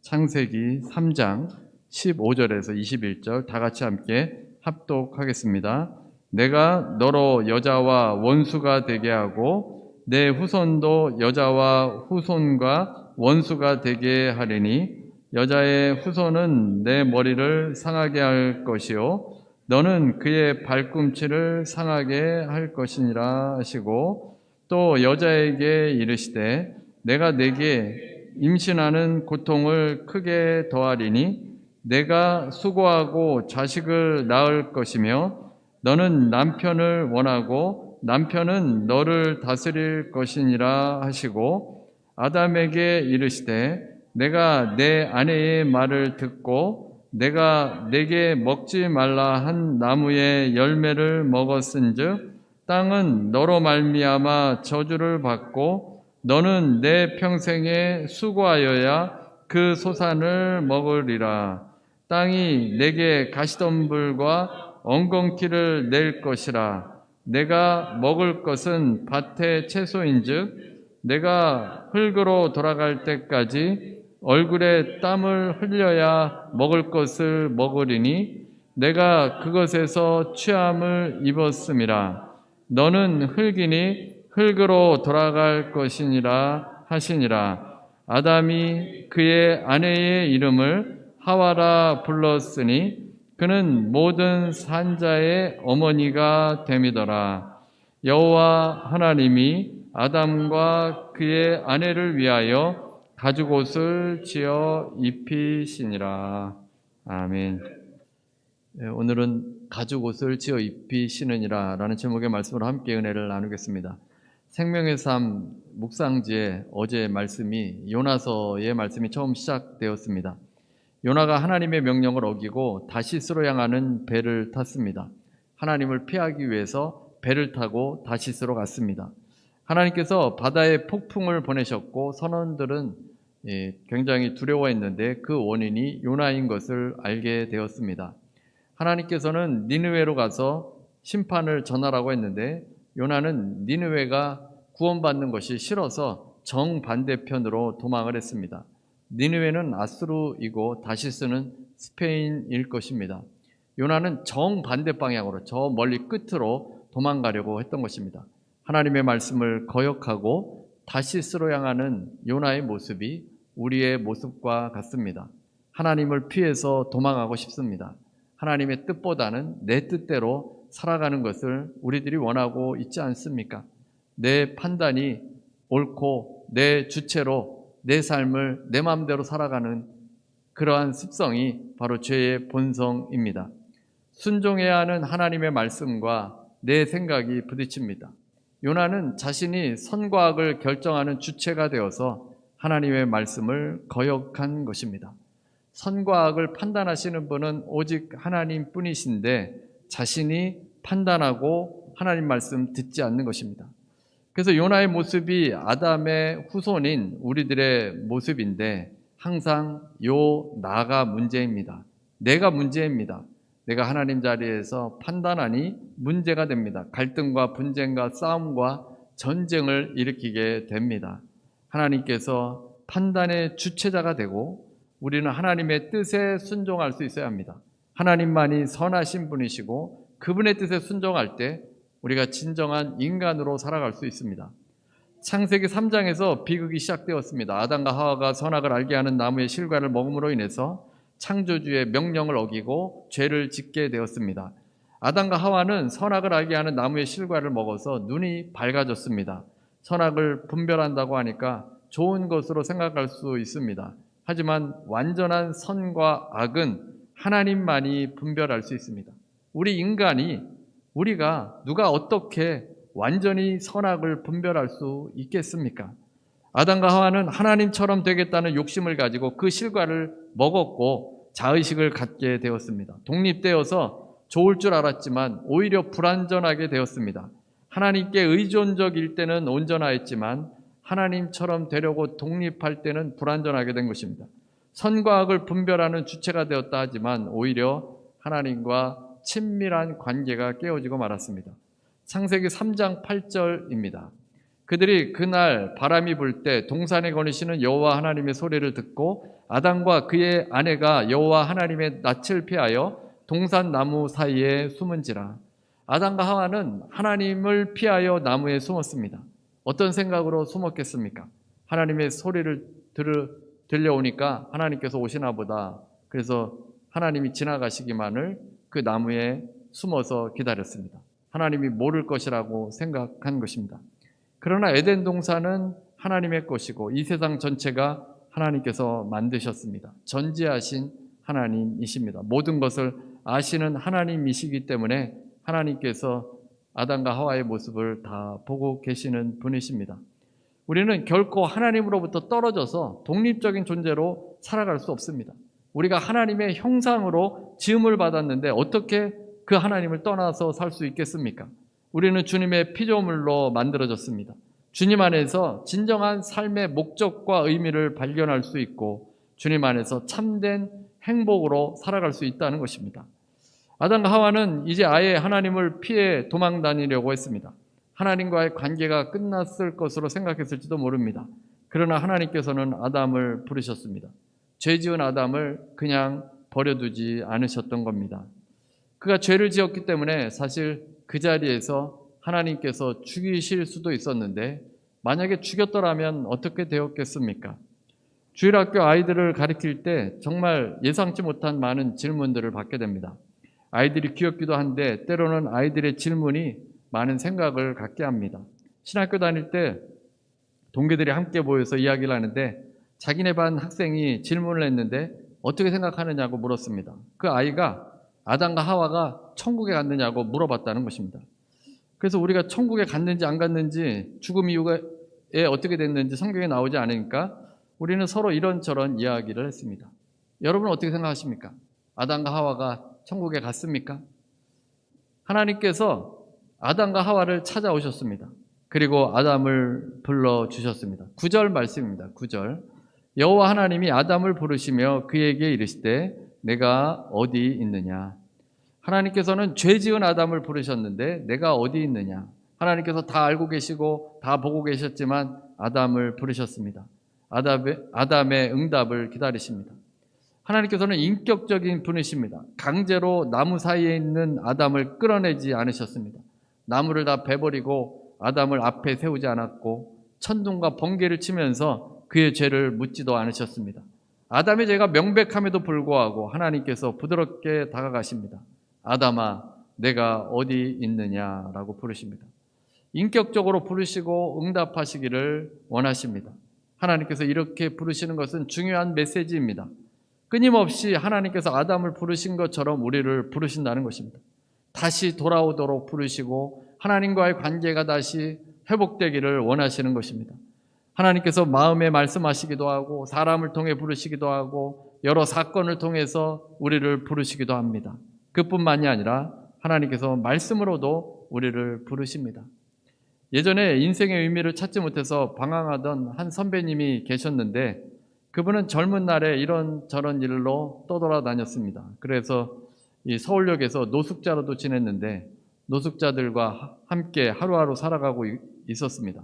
창세기 3장 15절에서 21절 다 같이 함께 합독하겠습니다. 내가 너로 여자와 원수가 되게 하고 내 후손도 여자와 후손과 원수가 되게 하리니 여자의 후손은 내 머리를 상하게 할 것이요 너는 그의 발꿈치를 상하게 할 것이니라 하시고, 또 여자에게 이르시되 내가 내게 임신하는 고통을 크게 더하리니 내가 수고하고 자식을 낳을 것이며 너는 남편을 원하고 남편은 너를 다스릴 것이니라 하시고, 아담에게 이르시되 내가 내 아내의 말을 듣고 내가 내게 먹지 말라 한 나무의 열매를 먹었은즉 땅은 너로 말미암아 저주를 받고 너는 내 평생에 수고하여야 그 소산을 먹으리라. 땅이 내게 가시덤불과 엉겅퀴를 낼 것이라. 내가 먹을 것은 밭의 채소인즉 내가 흙으로 돌아갈 때까지 얼굴에 땀을 흘려야 먹을 것을 먹으리니 내가 그것에서 취함을 입었음이라. 너는 흙이니 흙으로 돌아갈 것이니라 하시니라. 아담이 그의 아내의 이름을 하와라 불렀으니 그는 모든 산자의 어머니가 됨이더라. 여호와 하나님이 아담과 그의 아내를 위하여 가죽옷을 지어 입히시니라. 아멘. 오늘은 가죽옷을 지어 입히시느니라 라는 제목의 말씀으로 함께 은혜를 나누겠습니다. 생명의 삶 묵상지에 어제 말씀이 요나서의 말씀이 처음 시작되었습니다. 요나가 하나님의 명령을 어기고 다시스로 향하는 배를 탔습니다. 하나님을 피하기 위해서 배를 타고 다시스로 갔습니다. 하나님께서 바다에 폭풍을 보내셨고 선원들은 굉장히 두려워했는데 그 원인이 요나인 것을 알게 되었습니다. 하나님께서는 니느웨로 가서 심판을 전하라고 했는데 요나는 니느웨가 구원받는 것이 싫어서 정반대편으로 도망을 했습니다. 니느웨는 아수르이고 다시스는 스페인일 것입니다. 요나는 정반대 방향으로 저 멀리 끝으로 도망가려고 했던 것입니다. 하나님의 말씀을 거역하고 다시스로 향하는 요나의 모습이 우리의 모습과 같습니다. 하나님을 피해서 도망하고 싶습니다. 하나님의 뜻보다는 내 뜻대로 살아가는 것을 우리들이 원하고 있지 않습니까? 내 판단이 옳고 내 주체로 내 삶을 내 마음대로 살아가는 그러한 습성이 바로 죄의 본성입니다. 순종해야 하는 하나님의 말씀과 내 생각이 부딪힙니다. 요나는 자신이 선과 악을 결정하는 주체가 되어서 하나님의 말씀을 거역한 것입니다. 선과 악을 판단하시는 분은 오직 하나님 뿐이신데 자신이 판단하고 하나님 말씀 듣지 않는 것입니다. 그래서 요나의 모습이 아담의 후손인 우리들의 모습인데 항상 나가 문제입니다. 내가 문제입니다. 내가 하나님 자리에서 판단하니 문제가 됩니다. 갈등과 분쟁과 싸움과 전쟁을 일으키게 됩니다. 하나님께서 판단의 주체자가 되고 우리는 하나님의 뜻에 순종할 수 있어야 합니다. 하나님만이 선하신 분이시고 그분의 뜻에 순종할 때 우리가 진정한 인간으로 살아갈 수 있습니다. 창세기 3장에서 비극이 시작되었습니다. 아담과 하와가 선악을 알게 하는 나무의 실과를 먹음으로 인해서 창조주의 명령을 어기고 죄를 짓게 되었습니다. 아담과 하와는 선악을 알게 하는 나무의 실과를 먹어서 눈이 밝아졌습니다. 선악을 분별한다고 하니까 좋은 것으로 생각할 수 있습니다. 하지만 완전한 선과 악은 하나님만이 분별할 수 있습니다. 우리 인간이 우리가 누가 어떻게 완전히 선악을 분별할 수 있겠습니까? 아담과 하와는 하나님처럼 되겠다는 욕심을 가지고 그 실과를 먹었고 자의식을 갖게 되었습니다. 독립되어서 좋을 줄 알았지만 오히려 불완전하게 되었습니다. 하나님께 의존적일 때는 온전하였지만 하나님처럼 되려고 독립할 때는 불완전하게 된 것입니다. 선과 악을 분별하는 주체가 되었다 하지만 오히려 하나님과 친밀한 관계가 깨어지고 말았습니다. 창세기 3장 8절입니다. 그들이 그날 바람이 불 때 동산에 거니시는 여호와 하나님의 소리를 듣고 아담과 그의 아내가 여호와 하나님의 낯을 피하여 동산 나무 사이에 숨은지라. 아담과 하와는 하나님을 피하여 나무에 숨었습니다. 어떤 생각으로 숨었겠습니까? 하나님의 소리를 들려오니까 하나님께서 오시나 보다. 그래서 하나님이 지나가시기만을 그 나무에 숨어서 기다렸습니다. 하나님이 모를 것이라고 생각한 것입니다. 그러나 에덴 동산은 하나님의 것이고 이 세상 전체가 하나님께서 만드셨습니다. 전지하신 하나님이십니다. 모든 것을 아시는 하나님이시기 때문에 하나님께서 아담과 하와의 모습을 다 보고 계시는 분이십니다. 우리는 결코 하나님으로부터 떨어져서 독립적인 존재로 살아갈 수 없습니다. 우리가 하나님의 형상으로 지음을 받았는데 어떻게 그 하나님을 떠나서 살 수 있겠습니까? 우리는 주님의 피조물로 만들어졌습니다. 주님 안에서 진정한 삶의 목적과 의미를 발견할 수 있고 주님 안에서 참된 행복으로 살아갈 수 있다는 것입니다. 아담과 하와는 이제 아예 하나님을 피해 도망 다니려고 했습니다. 하나님과의 관계가 끝났을 것으로 생각했을지도 모릅니다. 그러나 하나님께서는 아담을 부르셨습니다. 죄 지은 아담을 그냥 버려두지 않으셨던 겁니다. 그가 죄를 지었기 때문에 사실 그 자리에서 하나님께서 죽이실 수도 있었는데 만약에 죽였더라면 어떻게 되었겠습니까? 주일학교 아이들을 가르칠 때 정말 예상치 못한 많은 질문들을 받게 됩니다. 아이들이 귀엽기도 한데 때로는 아이들의 질문이 많은 생각을 갖게 합니다. 신학교 다닐 때 동기들이 함께 모여서 이야기를 하는데 자기네 반 학생이 질문을 했는데 어떻게 생각하느냐고 물었습니다. 그 아이가 아담과 하와가 천국에 갔느냐고 물어봤다는 것입니다. 그래서 우리가 천국에 갔는지 안 갔는지 죽음 이후에 어떻게 됐는지 성경에 나오지 않으니까 우리는 서로 이런저런 이야기를 했습니다. 여러분은 어떻게 생각하십니까? 아담과 하와가 천국에 갔습니까? 하나님께서 아담과 하와를 찾아오셨습니다. 그리고 아담을 불러주셨습니다. 9절 말씀입니다. 9절. 여호와 하나님이 아담을 부르시며 그에게 이르시되 내가 어디 있느냐. 하나님께서는 죄 지은 아담을 부르셨는데 내가 어디 있느냐. 하나님께서 다 알고 계시고 다 보고 계셨지만 아담을 부르셨습니다. 아담의 응답을 기다리십니다. 하나님께서는 인격적인 분이십니다. 강제로 나무 사이에 있는 아담을 끌어내지 않으셨습니다. 나무를 다 베버리고 아담을 앞에 세우지 않았고 천둥과 번개를 치면서 그의 죄를 묻지도 않으셨습니다. 아담의 죄가 명백함에도 불구하고 하나님께서 부드럽게 다가가십니다. 아담아, 내가 어디 있느냐라고 부르십니다. 인격적으로 부르시고 응답하시기를 원하십니다. 하나님께서 이렇게 부르시는 것은 중요한 메시지입니다. 끊임없이 하나님께서 아담을 부르신 것처럼 우리를 부르신다는 것입니다. 다시 돌아오도록 부르시고 하나님과의 관계가 다시 회복되기를 원하시는 것입니다. 하나님께서 마음에 말씀하시기도 하고 사람을 통해 부르시기도 하고 여러 사건을 통해서 우리를 부르시기도 합니다. 그뿐만이 아니라 하나님께서 말씀으로도 우리를 부르십니다. 예전에 인생의 의미를 찾지 못해서 방황하던 한 선배님이 계셨는데 그분은 젊은 날에 이런저런 일로 떠돌아다녔습니다. 그래서 이 서울역에서 노숙자로도 지냈는데 노숙자들과 함께 하루하루 살아가고 있었습니다.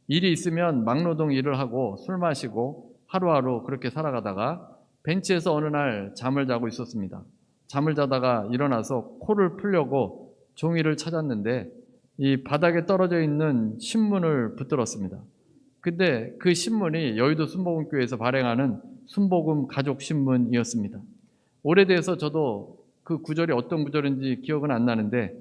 일이 있으면 막노동 일을 하고 술 마시고 하루하루 그렇게 살아가다가 벤치에서 어느 날 잠을 자고 있었습니다. 잠을 자다가 일어나서 코를 풀려고 종이를 찾았는데 이 바닥에 떨어져 있는 신문을 붙들었습니다. 근데 그 신문이 여의도 순복음교회에서 발행하는 순복음 가족신문이었습니다. 오래돼서 저도 그 구절이 어떤 구절인지 기억은 안 나는데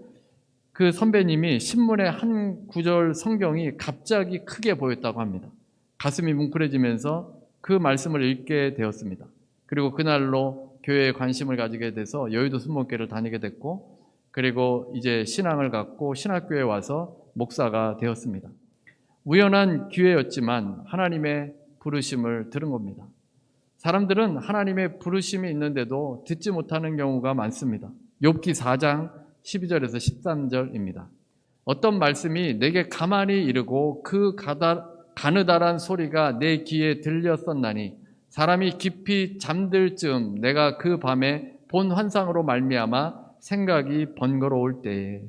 그 선배님이 신문의 한 구절 성경이 갑자기 크게 보였다고 합니다. 가슴이 뭉클해지면서 그 말씀을 읽게 되었습니다. 그리고 그날로 교회에 관심을 가지게 돼서 여의도 순복음교회를 다니게 됐고 그리고 이제 신앙을 갖고 신학교에 와서 목사가 되었습니다. 우연한 기회였지만 하나님의 부르심을 들은 겁니다. 사람들은 하나님의 부르심이 있는데도 듣지 못하는 경우가 많습니다. 욥기 4장 12절에서 13절입니다. 어떤 말씀이 내게 가만히 이르고 그 가느다란 소리가 내 귀에 들렸었나니 사람이 깊이 잠들 즈음 내가 그 밤에 본 환상으로 말미암아 생각이 번거로울 때에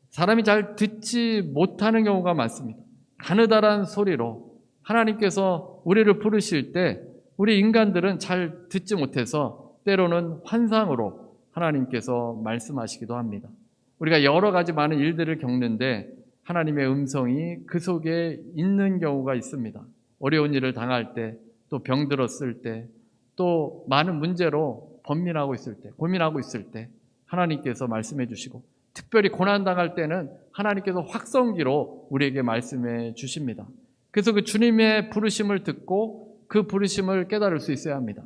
사람이 잘 듣지 못하는 경우가 많습니다. 가느다란 소리로 하나님께서 우리를 부르실 때 우리 인간들은 잘 듣지 못해서 때로는 환상으로 하나님께서 말씀하시기도 합니다. 우리가 여러 가지 많은 일들을 겪는데 하나님의 음성이 그 속에 있는 경우가 있습니다. 어려운 일을 당할 때, 또 병들었을 때, 또 많은 문제로 번민하고 있을 때, 고민하고 있을 때 하나님께서 말씀해 주시고, 특별히 고난당할 때는 하나님께서 확성기로 우리에게 말씀해 주십니다. 그래서 그 주님의 부르심을 듣고 그 부르심을 깨달을 수 있어야 합니다.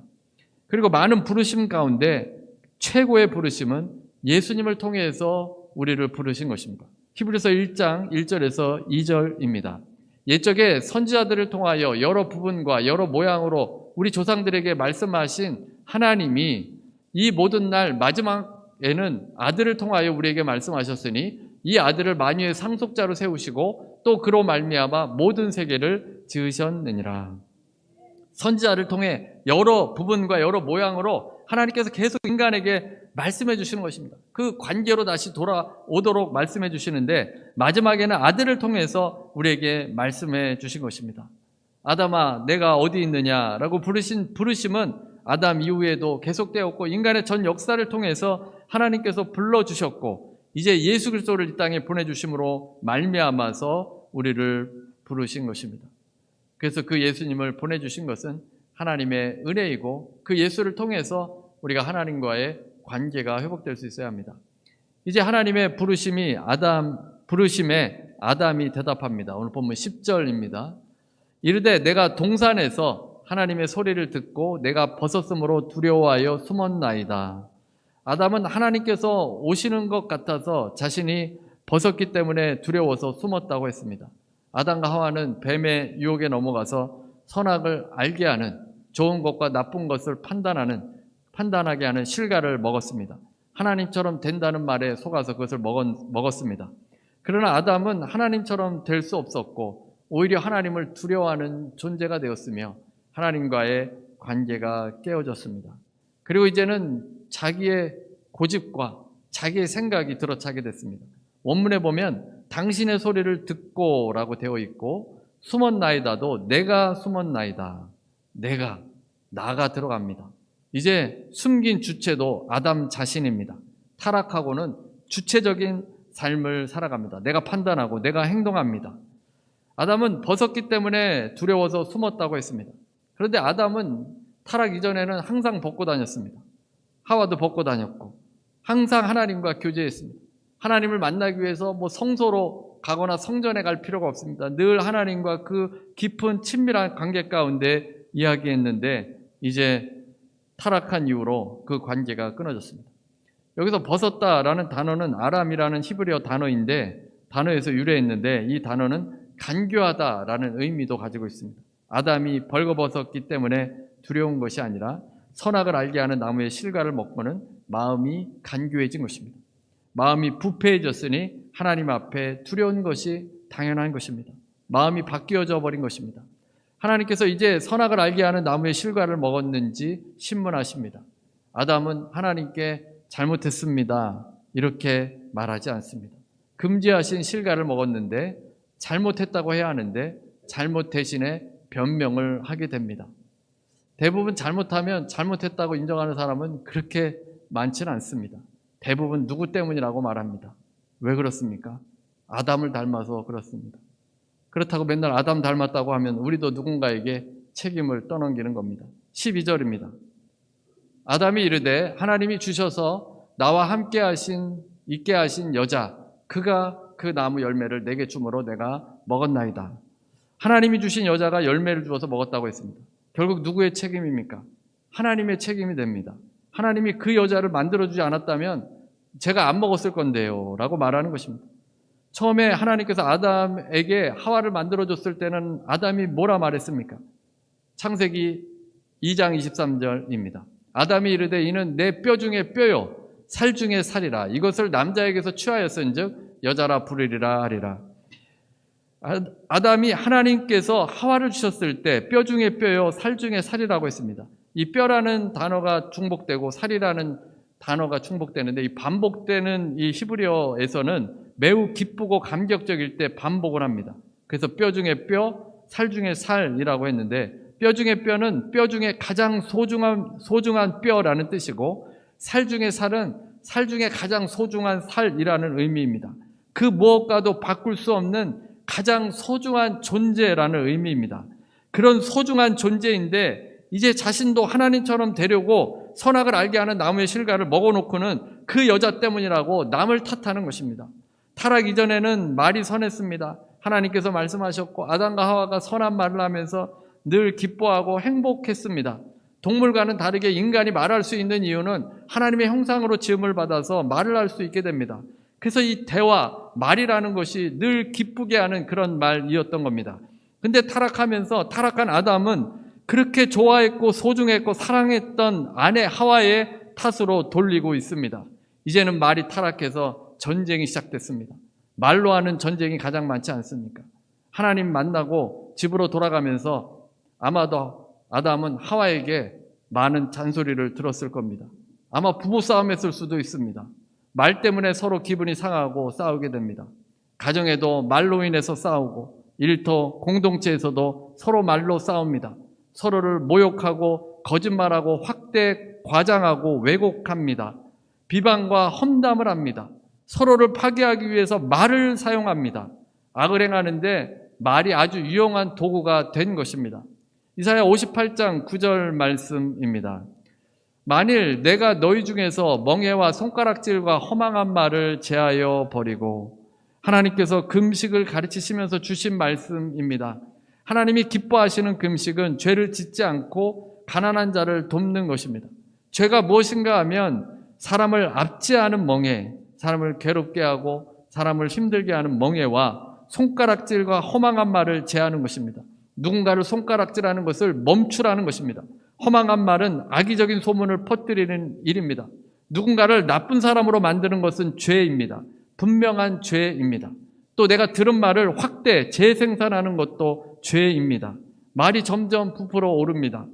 그리고 많은 부르심 가운데 최고의 부르심은 예수님을 통해서 우리를 부르신 것입니다. 히브리서 1장 1절에서 2절입니다. 옛적에 선지자들을 통하여 여러 부분과 여러 모양으로 우리 조상들에게 말씀하신 하나님이 이 모든 날 마지막에는 아들을 통하여 우리에게 말씀하셨으니 이 아들을 만유의 상속자로 세우시고 또 그로 말미암아 모든 세계를 지으셨느니라. 선지자를 통해 여러 부분과 여러 모양으로 하나님께서 계속 인간에게 말씀해 주시는 것입니다. 그 관계로 다시 돌아오도록 말씀해 주시는데 마지막에는 아들을 통해서 우리에게 말씀해 주신 것입니다. 아담아 내가 어디 있느냐라고 부르심은 아담 이후에도 계속되었고 인간의 전 역사를 통해서 하나님께서 불러주셨고 이제 예수 그리스도를 이 땅에 보내주심으로 말미암아서 우리를 부르신 것입니다. 그래서 그 예수님을 보내주신 것은 하나님의 은혜이고 그 예수를 통해서 우리가 하나님과의 관계가 회복될 수 있어야 합니다. 이제 하나님의 부르심에 아담이 대답합니다. 오늘 본문 10절입니다. 이르되 내가 동산에서 하나님의 소리를 듣고 내가 벗었으므로 두려워하여 숨었나이다. 아담은 하나님께서 오시는 것 같아서 자신이 벗었기 때문에 두려워서 숨었다고 했습니다. 아담과 하와는 뱀의 유혹에 넘어가서 선악을 알게 하는 좋은 것과 나쁜 것을 판단하게 하는 실과를 먹었습니다. 하나님처럼 된다는 말에 속아서 그것을 먹었습니다. 그러나 아담은 하나님처럼 될 수 없었고 오히려 하나님을 두려워하는 존재가 되었으며 하나님과의 관계가 깨어졌습니다. 그리고 이제는 자기의 고집과 자기의 생각이 들어차게 됐습니다. 원문에 보면 당신의 소리를 듣고 라고 되어 있고 숨었나이다도 내가 숨었나이다. 나가 들어갑니다. 이제 숨긴 주체도 아담 자신입니다. 타락하고는 주체적인 삶을 살아갑니다. 내가 판단하고 내가 행동합니다. 아담은 벗었기 때문에 두려워서 숨었다고 했습니다. 그런데 아담은 타락 이전에는 항상 벗고 다녔습니다. 하와도 벗고 다녔고 항상 하나님과 교제했습니다. 하나님을 만나기 위해서 성소로 가거나 성전에 갈 필요가 없습니다. 늘 하나님과 그 깊은 친밀한 관계 가운데 이야기했는데 이제 타락한 이후로 그 관계가 끊어졌습니다. 여기서 벗었다라는 단어는 아람이라는 히브리어 단어에서 유래했는데 이 단어는 간교하다라는 의미도 가지고 있습니다. 아담이 벌거벗었기 때문에 두려운 것이 아니라 선악을 알게 하는 나무의 실과를 먹고는 마음이 간교해진 것입니다. 마음이 부패해졌으니 하나님 앞에 두려운 것이 당연한 것입니다. 마음이 바뀌어져 버린 것입니다. 하나님께서 이제 선악을 알게 하는 나무의 실과를 먹었는지 신문하십니다. 아담은 하나님께 잘못했습니다. 이렇게 말하지 않습니다. 금지하신 실과를 먹었는데 잘못했다고 해야 하는데 잘못 대신에 변명을 하게 됩니다. 대부분 잘못하면 잘못했다고 인정하는 사람은 그렇게 많지는 않습니다. 대부분 누구 때문이라고 말합니다. 왜 그렇습니까? 아담을 닮아서 그렇습니다. 그렇다고 맨날 아담 닮았다고 하면 우리도 누군가에게 책임을 떠넘기는 겁니다. 12절입니다. 아담이 이르되 하나님이 주셔서 나와 함께 있게 하신 여자 그가 그 나무 열매를 내게 주므로 내가 먹었나이다. 하나님이 주신 여자가 열매를 주어서 먹었다고 했습니다. 결국 누구의 책임입니까? 하나님의 책임이 됩니다. 하나님이 그 여자를 만들어주지 않았다면 제가 안 먹었을 건데요 라고 말하는 것입니다. 처음에 하나님께서 아담에게 하와를 만들어줬을 때는 아담이 뭐라 말했습니까? 창세기 2장 23절입니다. 아담이 이르되 이는 내 뼈 중에 뼈요 살 중에 살이라. 이것을 남자에게서 취하였은즉 여자라 부르리라 하리라. 아담이 하나님께서 하와를 주셨을 때 뼈 중에 뼈요 살 중에 살이라고 했습니다. 이 뼈라는 단어가 중복되고 살이라는 단어가 중복되는데 이 반복되는 이 히브리어에서는 매우 기쁘고 감격적일 때 반복을 합니다. 그래서 뼈 중에 뼈, 살 중에 살이라고 했는데, 뼈 중에 뼈는 뼈 중에 가장 소중한 뼈라는 뜻이고, 살 중에 살은 살 중에 가장 소중한 살이라는 의미입니다. 그 무엇과도 바꿀 수 없는 가장 소중한 존재라는 의미입니다. 그런 소중한 존재인데 이제 자신도 하나님처럼 되려고 선악을 알게 하는 나무의 실과를 먹어놓고는 그 여자 때문이라고 남을 탓하는 것입니다. 타락 이전에는 말이 선했습니다. 하나님께서 말씀하셨고 아담과 하와가 선한 말을 하면서 늘 기뻐하고 행복했습니다. 동물과는 다르게 인간이 말할 수 있는 이유는 하나님의 형상으로 지음을 받아서 말을 할 수 있게 됩니다. 그래서 이 대화, 말이라는 것이 늘 기쁘게 하는 그런 말이었던 겁니다. 근데 타락하면서 타락한 아담은 그렇게 좋아했고 소중했고 사랑했던 아내 하와의 탓으로 돌리고 있습니다. 이제는 말이 타락해서 전쟁이 시작됐습니다. 말로 하는 전쟁이 가장 많지 않습니까? 하나님 만나고 집으로 돌아가면서 아마도 아담은 하와에게 많은 잔소리를 들었을 겁니다. 아마 부부싸움 했을 수도 있습니다. 말 때문에 서로 기분이 상하고 싸우게 됩니다. 가정에도 말로 인해서 싸우고 일터, 공동체에서도 서로 말로 싸웁니다. 서로를 모욕하고 거짓말하고 확대, 과장하고 왜곡합니다. 비방과 험담을 합니다. 서로를 파괴하기 위해서 말을 사용합니다. 악을 행하는데 말이 아주 유용한 도구가 된 것입니다. 이사야 58장 9절 말씀입니다. 만일 내가 너희 중에서 멍에와 손가락질과 허망한 말을 제하여 버리고, 하나님께서 금식을 가르치시면서 주신 말씀입니다. 하나님이 기뻐하시는 금식은 죄를 짓지 않고 가난한 자를 돕는 것입니다. 죄가 무엇인가 하면 사람을 압제하는 멍에, 사람을 괴롭게 하고 사람을 힘들게 하는 멍에와 손가락질과 허망한 말을 제하는 것입니다. 누군가를 손가락질하는 것을 멈추라는 것입니다. 허망한 말은 악의적인 소문을 퍼뜨리는 일입니다. 누군가를 나쁜 사람으로 만드는 것은 죄입니다. 분명한 죄입니다. 또 내가 들은 말을 확대, 재생산하는 것도 죄입니다. 말이 점점 부풀어 오릅니다.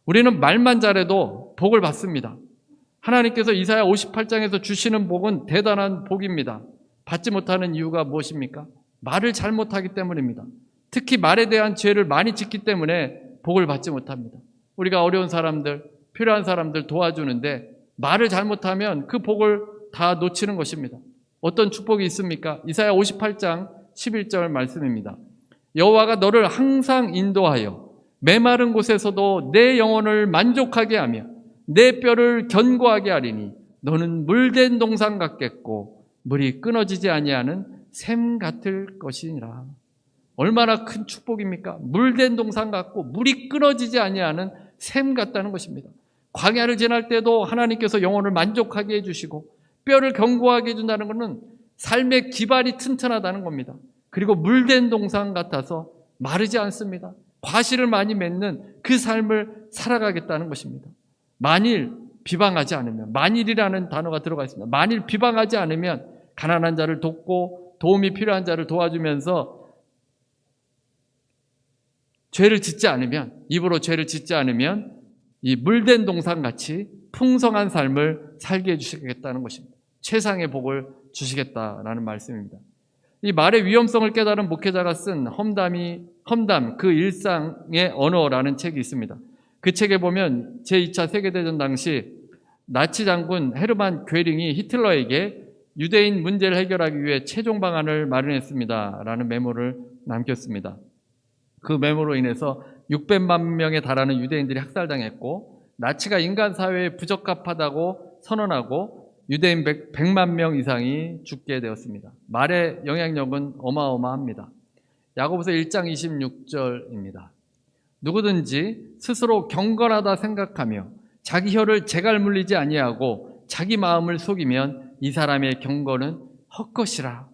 우리는 말만 잘해도 복을 받습니다. 하나님께서 이사야 58장에서 주시는 복은 대단한 복입니다. 받지 못하는 이유가 무엇입니까? 말을 잘못하기 때문입니다. 특히 말에 대한 죄를 많이 짓기 때문에 복을 받지 못합니다. 우리가 어려운 사람들, 필요한 사람들 도와주는데 말을 잘못하면 그 복을 다 놓치는 것입니다. 어떤 축복이 있습니까? 이사야 58장 11절 말씀입니다. 여호와가 너를 항상 인도하여 메마른 곳에서도 내 영혼을 만족하게 하며 내 뼈를 견고하게 하리니 너는 물된 동산 같겠고 물이 끊어지지 아니하는 샘 같을 것이니라. 얼마나 큰 축복입니까? 물된 동산 같고 물이 끊어지지 아니하는 샘 같다는 것입니다. 광야를 지날 때도 하나님께서 영혼을 만족하게 해주시고 뼈를 견고하게 해준다는 것은 삶의 기반이 튼튼하다는 겁니다. 그리고 물된 동산 같아서 마르지 않습니다. 과실을 많이 맺는 그 삶을 살아가겠다는 것입니다. 만일 비방하지 않으면, 만일이라는 단어가 들어가 있습니다. 만일 비방하지 않으면 가난한 자를 돕고 도움이 필요한 자를 도와주면서 죄를 짓지 않으면, 입으로 죄를 짓지 않으면 이 물된 동산같이 풍성한 삶을 살게 해주시겠다는 것입니다. 최상의 복을 주시겠다라는 말씀입니다. 이 말의 위험성을 깨달은 목회자가 쓴 험담 그 일상의 언어라는 책이 있습니다. 그 책에 보면 제2차 세계대전 당시 나치 장군 헤르만 괴링이 히틀러에게 유대인 문제를 해결하기 위해 최종 방안을 마련했습니다 라는 메모를 남겼습니다. 그 메모로 인해서 600만 명에 달하는 유대인들이 학살당했고 나치가 인간 사회에 부적합하다고 선언하고 유대인 100만 명 이상이 죽게 되었습니다. 말의 영향력은 어마어마합니다. 야고보서 1장 26절입니다. 누구든지 스스로 경건하다 생각하며 자기 혀를 재갈 물리지 아니하고 자기 마음을 속이면 이 사람의 경건은 헛것이라.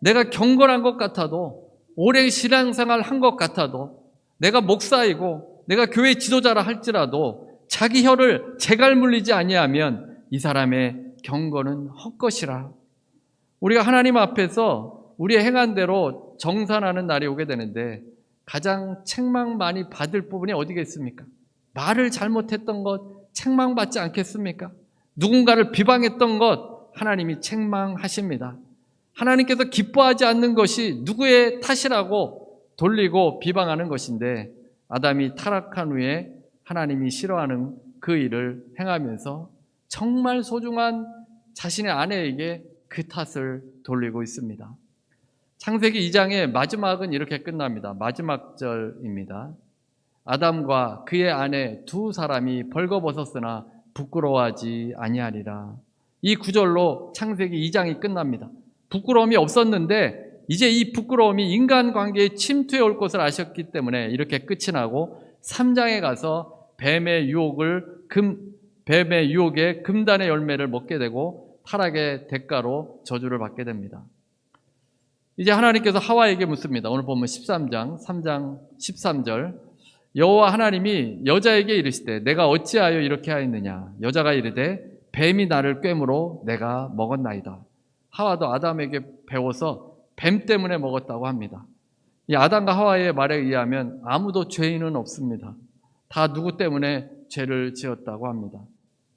내가 경건한 것 같아도, 오랜 신앙생활 한 것 같아도, 내가 목사이고 내가 교회 지도자라 할지라도 자기 혀를 재갈 물리지 아니하면 이 사람의 경건은 헛것이라. 우리가 하나님 앞에서 우리의 행한 대로 정산하는 날이 오게 되는데 가장 책망 많이 받을 부분이 어디겠습니까? 말을 잘못했던 것 책망받지 않겠습니까? 누군가를 비방했던 것 하나님이 책망하십니다. 하나님께서 기뻐하지 않는 것이 누구의 탓이라고 돌리고 비방하는 것인데, 아담이 타락한 후에 하나님이 싫어하는 그 일을 행하면서 정말 소중한 자신의 아내에게 그 탓을 돌리고 있습니다. 창세기 2장의 마지막은 이렇게 끝납니다. 마지막 절입니다. 아담과 그의 아내 두 사람이 벌거벗었으나 부끄러워하지 아니하리라. 이 구절로 창세기 2장이 끝납니다. 부끄러움이 없었는데 이제 이 부끄러움이 인간관계에 침투해 올 것을 아셨기 때문에 이렇게 끝이 나고, 3장에 가서 뱀의 유혹에 금단의 열매를 먹게 되고 타락의 대가로 저주를 받게 됩니다. 이제 하나님께서 하와에게 묻습니다. 오늘 보면 13장 3장 13절, 여호와 하나님이 여자에게 이르시되 내가 어찌하여 이렇게 하였느냐. 여자가 이르되 뱀이 나를 꿰므로 내가 먹었나이다. 하와도 아담에게 배워서 뱀 때문에 먹었다고 합니다. 이 아담과 하와의 말에 의하면 아무도 죄인은 없습니다. 다 누구 때문에 죄를 지었다고 합니다.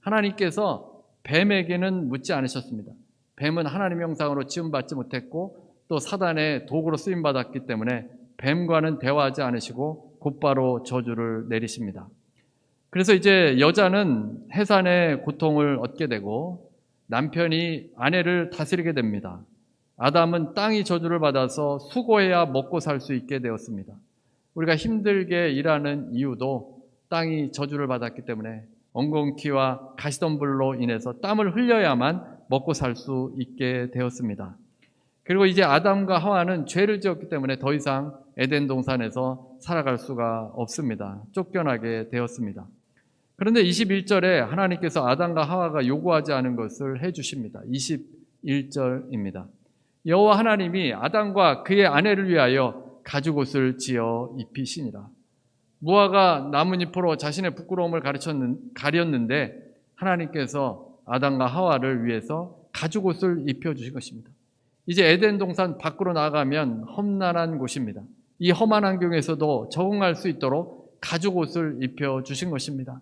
하나님께서 뱀에게는 묻지 않으셨습니다. 뱀은 하나님의 형상으로 지음받지 못했고 또 사단의 도구로 쓰임받았기 때문에 뱀과는 대화하지 않으시고 곧바로 저주를 내리십니다. 그래서 이제 여자는 해산의 고통을 얻게 되고 남편이 아내를 다스리게 됩니다. 아담은 땅이 저주를 받아서 수고해야 먹고 살 수 있게 되었습니다. 우리가 힘들게 일하는 이유도 땅이 저주를 받았기 때문에 엉겅퀴와 가시덤불로 인해서 땀을 흘려야만 먹고 살 수 있게 되었습니다. 그리고 이제 아담과 하와는 죄를 지었기 때문에 더 이상 에덴 동산에서 살아갈 수가 없습니다. 쫓겨나게 되었습니다. 그런데 21절에 하나님께서 아담과 하와가 요구하지 않은 것을 해주십니다. 21절입니다. 여호와 하나님이 아담과 그의 아내를 위하여 가죽옷을 지어 입히시니라. 무화과 나뭇잎으로 자신의 부끄러움을 가렸는데 하나님께서 아담과 하와를 위해서 가죽옷을 입혀주신 것입니다. 이제 에덴 동산 밖으로 나가면 험난한 곳입니다. 이 험한 환경에서도 적응할 수 있도록 가죽옷을 입혀주신 것입니다.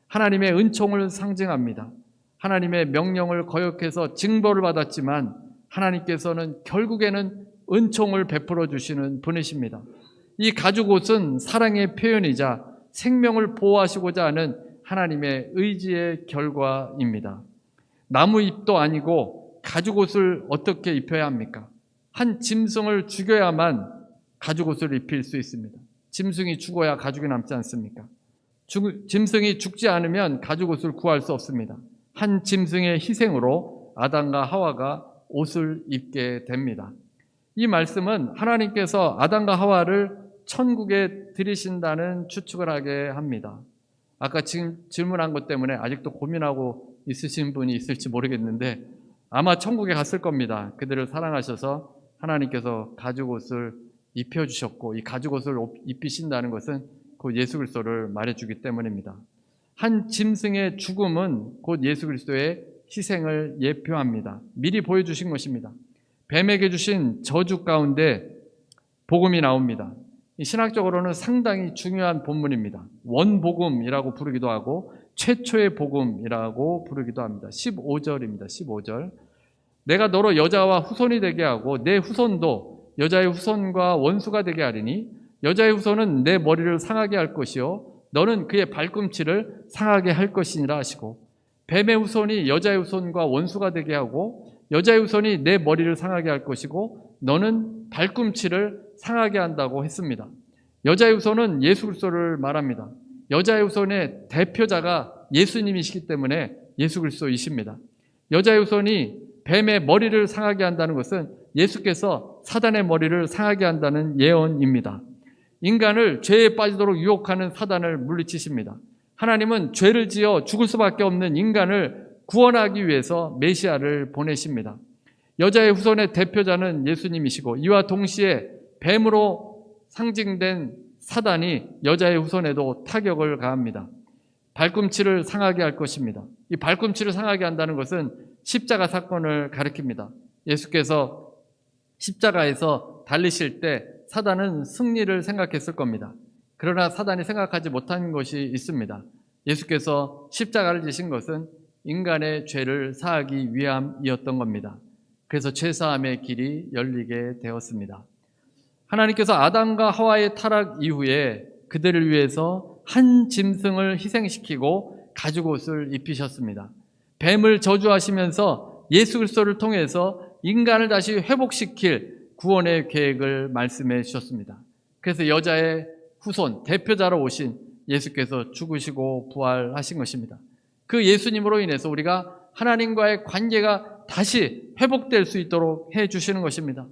하나님의 은총을 상징합니다. 하나님의 명령을 거역해서 징벌을 받았지만 하나님께서는 결국에는 은총을 베풀어 주시는 분이십니다. 이 가죽옷은 사랑의 표현이자 생명을 보호하시고자 하는 하나님의 의지의 결과입니다. 나무잎도 아니고 가죽옷을 어떻게 입혀야 합니까? 한 짐승을 죽여야만 가죽옷을 입힐 수 있습니다. 짐승이 죽어야 가죽이 남지 않습니까? 짐승이 죽지 않으면 가죽옷을 구할 수 없습니다. 한 짐승의 희생으로 아담과 하와가 옷을 입게 됩니다. 이 말씀은 하나님께서 아담과 하와를 천국에 들이신다는 추측을 하게 합니다. 아까 지금 질문한 것 때문에 아직도 고민하고 있으신 분이 있을지 모르겠는데 아마 천국에 갔을 겁니다. 그들을 사랑하셔서 하나님께서 가죽옷을 입혀주셨고 이 가죽옷을 입히신다는 것은 곧 예수 그리스도를 말해주기 때문입니다. 한 짐승의 죽음은 곧 예수 그리스도의 희생을 예표합니다. 미리 보여주신 것입니다. 뱀에게 주신 저주 가운데 복음이 나옵니다. 신학적으로는 상당히 중요한 본문입니다. 원복음이라고 부르기도 하고 최초의 복음이라고 부르기도 합니다. 15절입니다. 15절. 내가 너로 여자와 후손이 되게 하고 내 후손도 여자의 후손과 원수가 되게 하리니 여자의 후손은 내 머리를 상하게 할 것이요 너는 그의 발꿈치를 상하게 할 것이니라 하시고, 뱀의 후손이 여자의 후손과 원수가 되게 하고 여자의 후손이 내 머리를 상하게 할 것이고 너는 발꿈치를 상하게 한다고 했습니다. 여자의 후손은 예수 그리스도를 말합니다. 여자의 후손의 대표자가 예수님이시기 때문에 예수 그리스도이십니다. 여자의 후손이 뱀의 머리를 상하게 한다는 것은 예수께서 사단의 머리를 상하게 한다는 예언입니다. 인간을 죄에 빠지도록 유혹하는 사단을 물리치십니다. 하나님은 죄를 지어 죽을 수밖에 없는 인간을 구원하기 위해서 메시아를 보내십니다. 여자의 후손의 대표자는 예수님이시고 이와 동시에 뱀으로 상징된 사단이 여자의 후손에도 타격을 가합니다. 발꿈치를 상하게 할 것입니다. 이 발꿈치를 상하게 한다는 것은 십자가 사건을 가리킵니다. 예수께서 십자가에서 달리실 때 사단은 승리를 생각했을 겁니다. 그러나 사단이 생각하지 못한 것이 있습니다. 예수께서 십자가를 지신 것은 인간의 죄를 사하기 위함이었던 겁니다. 그래서 죄사함의 길이 열리게 되었습니다. 하나님께서 아담과 하와의 타락 이후에 그들을 위해서 한 짐승을 희생시키고 가죽옷을 입히셨습니다. 뱀을 저주하시면서 예수 그리스도를 통해서 인간을 다시 회복시킬 구원의 계획을 말씀해 주셨습니다. 그래서 여자의 후손, 대표자로 오신 예수께서 죽으시고 부활하신 것입니다. 그 예수님으로 인해서 우리가 하나님과의 관계가 다시 회복될 수 있도록 해 주시는 것입니다.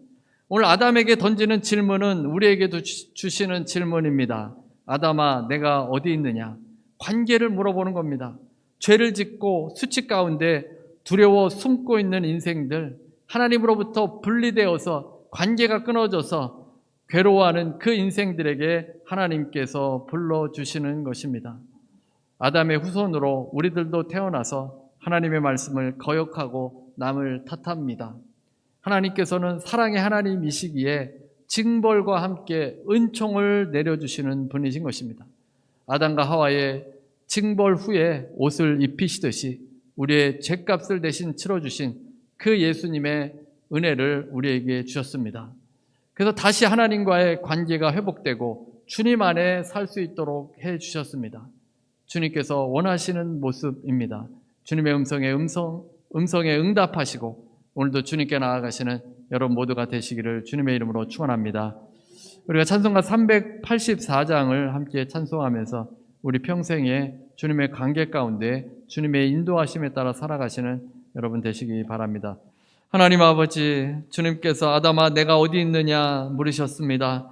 오늘 아담에게 던지는 질문은 우리에게도 주시는 질문입니다. 아담아, 내가 어디 있느냐? 관계를 물어보는 겁니다. 죄를 짓고 수치 가운데 두려워 숨고 있는 인생들, 하나님으로부터 분리되어서 관계가 끊어져서 괴로워하는 그 인생들에게 하나님께서 불러주시는 것입니다. 아담의 후손으로 우리들도 태어나서 하나님의 말씀을 거역하고 남을 탓합니다. 하나님께서는 사랑의 하나님이시기에 징벌과 함께 은총을 내려주시는 분이신 것입니다. 아담과 하와의 징벌 후에 옷을 입히시듯이 우리의 죄값을 대신 치러주신 그 예수님의 은혜를 우리에게 주셨습니다. 그래서 다시 하나님과의 관계가 회복되고 주님 안에 살 수 있도록 해 주셨습니다. 주님께서 원하시는 모습입니다. 주님의 음성에 응답하시고 오늘도 주님께 나아가시는 여러분 모두가 되시기를 주님의 이름으로 축원합니다. 우리가 찬송가 384장을 함께 찬송하면서 우리 평생에 주님의 관계 가운데 주님의 인도하심에 따라 살아가시는 여러분 되시기 바랍니다. 하나님 아버지, 주님께서 아담아 내가 어디 있느냐 물으셨습니다.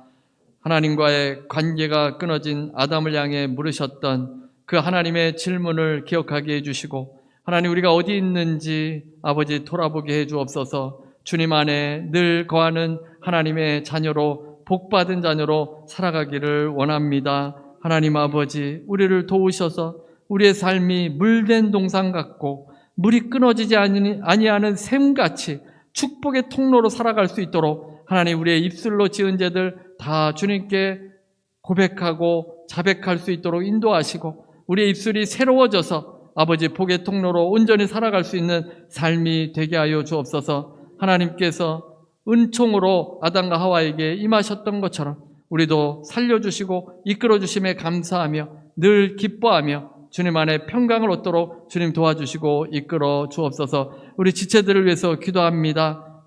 하나님과의 관계가 끊어진 아담을 향해 물으셨던 그 하나님의 질문을 기억하게 해주시고 하나님 우리가 어디 있는지 아버지 돌아보게 해주옵소서. 주님 안에 늘 거하는 하나님의 자녀로 복받은 자녀로 살아가기를 원합니다. 하나님 아버지 우리를 도우셔서 우리의 삶이 물된 동상 같고 물이 끊어지지 아니하는 샘같이 축복의 통로로 살아갈 수 있도록 하나님 우리의 입술로 지은 죄들 다 주님께 고백하고 자백할 수 있도록 인도하시고 우리의 입술이 새로워져서 아버지 복의 통로로 온전히 살아갈 수 있는 삶이 되게 하여 주옵소서. 하나님께서 은총으로 아담과 하와에게 임하셨던 것처럼 우리도 살려주시고 이끌어주심에 감사하며 늘 기뻐하며 주님 안에 평강을 얻도록 주님 도와주시고 이끌어 주옵소서. 우리 지체들을 위해서 기도합니다.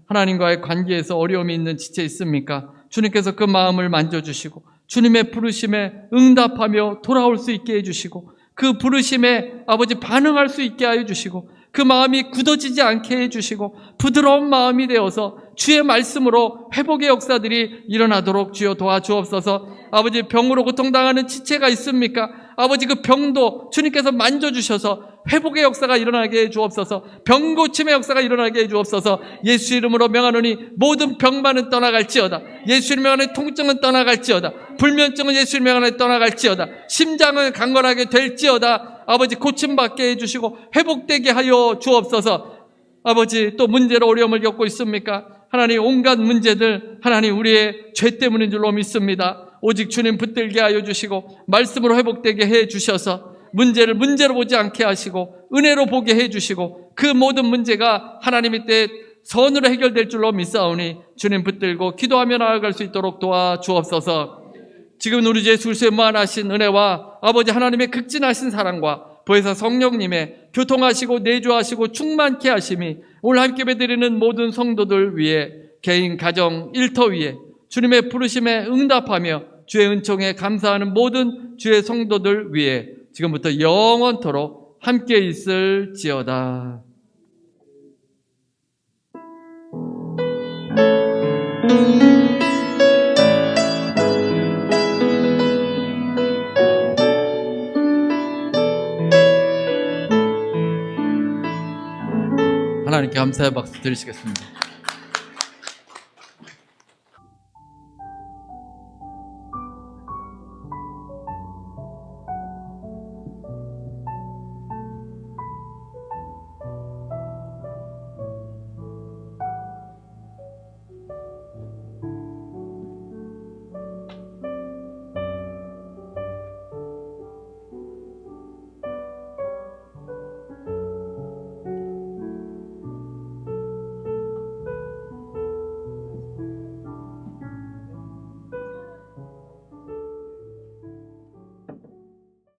하나님과의 관계에서 어려움이 있는 지체 있습니까? 주님께서 그 마음을 만져주시고 주님의 부르심에 응답하며 돌아올 수 있게 해주시고 그 부르심에 아버지 반응할 수 있게 하여 주시고 그 마음이 굳어지지 않게 해주시고 부드러운 마음이 되어서 주의 말씀으로 회복의 역사들이 일어나도록 주여 도와주옵소서. 아버지 병으로 고통당하는 지체가 있습니까? 아버지 그 병도 주님께서 만져주셔서 회복의 역사가 일어나게 해주옵소서. 병고침의 역사가 일어나게 해주옵소서. 예수 이름으로 명하노니 모든 병만은 떠나갈지어다. 예수 이름 명하노니 통증은 떠나갈지어다. 불면증은 예수 이름 명하노니 떠나갈지어다. 심장은 강건하게 될지어다. 아버지 고침받게 해주시고 회복되게 하여 주옵소서. 아버지 또 문제로 어려움을 겪고 있습니까? 하나님 온갖 문제들 하나님 우리의 죄 때문인 줄로 믿습니다. 오직 주님 붙들게 하여 주시고 말씀으로 회복되게 해 주셔서 문제를 문제로 보지 않게 하시고 은혜로 보게 해 주시고 그 모든 문제가 하나님의 때에 선으로 해결될 줄로 믿사오니 주님 붙들고 기도하며 나아갈 수 있도록 도와주옵소서. 지금 우리 주 예수 그리스도의 무한하신 은혜와 아버지 하나님의 극진하신 사랑과 보혜사 성령님의 교통하시고 내주하시고 충만케 하심이 오늘 함께 예배드리는 모든 성도들 위해 개인 가정 일터 위에 주님의 부르심에 응답하며 주의 은총에 감사하는 모든 주의 성도들 위해 지금부터 영원토록 함께 있을지어다. 하나님께 감사의 박수 드리시겠습니다.